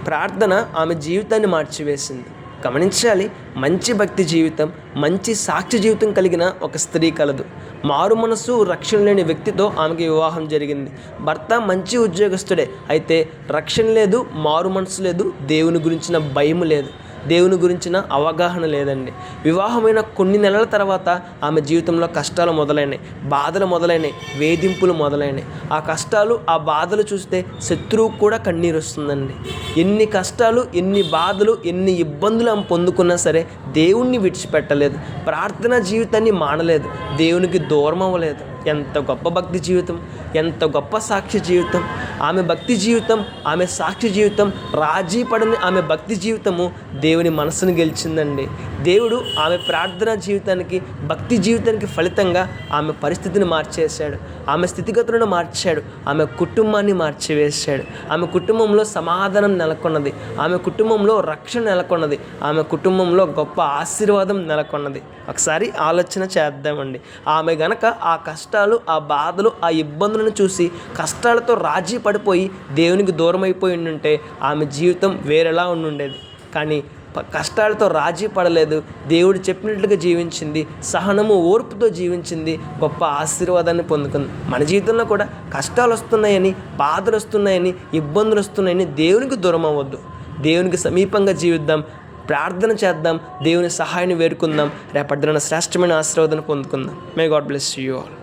ప్రార్థన ఆమె జీవితాన్ని మార్చివేసింది. గమనించాలి, మంచి భక్తి జీవితం, మంచి సాక్షి జీవితం కలిగిన ఒక స్త్రీ కలదు. మారు మనసు రక్షణ లేని వ్యక్తితో ఆమెకి వివాహం జరిగింది. భర్త మంచి ఉద్యోగస్తుడే, అయితే రక్షణ లేదు, మారు మనసు లేదు, దేవుని గురించిన భయం లేదు, దేవుని గురించిన అవగాహన లేదండి. వివాహమైన కొన్ని నెలల తర్వాత ఆమె జీవితంలో కష్టాలు మొదలైనాయి, బాధలు మొదలైనాయి, వేధింపులు మొదలైనాయి. ఆ కష్టాలు, ఆ బాధలు చూస్తే శత్రువు కూడా కన్నీరు వస్తుందండి. ఎన్ని కష్టాలు, ఎన్ని బాధలు, ఎన్ని ఇబ్బందులు ఆమె పొందుకున్నా సరే దేవుణ్ణి విడిచిపెట్టలేదు, ప్రార్థనా జీవితాన్ని మానలేదు, దేవునికి దూరం అవ్వలేదు. ఎంత గొప్ప భక్తి జీవితం, ఎంత గొప్ప సాక్షి జీవితం! ఆమె భక్తి జీవితం, ఆమె సాక్షి జీవితం, రాజీ పడని ఆమె భక్తి జీవితము దేవుని మనసును గెలిచిందండి. దేవుడు ఆమె ప్రార్థనా జీవితానికి, భక్తి జీవితానికి ఫలితంగా ఆమె పరిస్థితిని మార్చేశాడు, ఆమె స్థితిగతులను మార్చాడు, ఆమె కుటుంబాన్ని మార్చివేశాడు. ఆమె కుటుంబంలో సమాధానం నెలకొన్నది, ఆమె కుటుంబంలో రక్షణ నెలకొన్నది, ఆమె కుటుంబంలో గొప్ప ఆశీర్వాదం నెలకొన్నది. ఒకసారి ఆలోచన చేద్దామండి. ఆమె గనక ఆ కష్టాలు, ఆ బాధలు, ఆ ఇబ్బందులను చూసి కష్టాలతో రాజీ పడిపోయి దేవునికి దూరం అయిపోయి ఉండుంటే ఆమె జీవితం వేరేలా ఉండుండేది. కానీ కష్టాలతో రాజీ పడలేదు, దేవుడు చెప్పినట్లుగా జీవించింది, సహనము ఓర్పుతో జీవించింది, గొప్ప ఆశీర్వాదాన్ని పొందుకుంది. మన జీవితంలో కూడా కష్టాలు వస్తున్నాయని, బాధలు వస్తున్నాయని, ఇబ్బందులు వస్తున్నాయని దేవునికి దూరం అవ్వద్దు. దేవునికి సమీపంగా జీవిద్దాం, ప్రార్థన చేద్దాం, దేవుని సహాయాన్ని వేడుకుందాం, రేపటిన శ్రేష్టమైన ఆశీర్వాదాన్ని పొందుకుందాం. May God bless you all.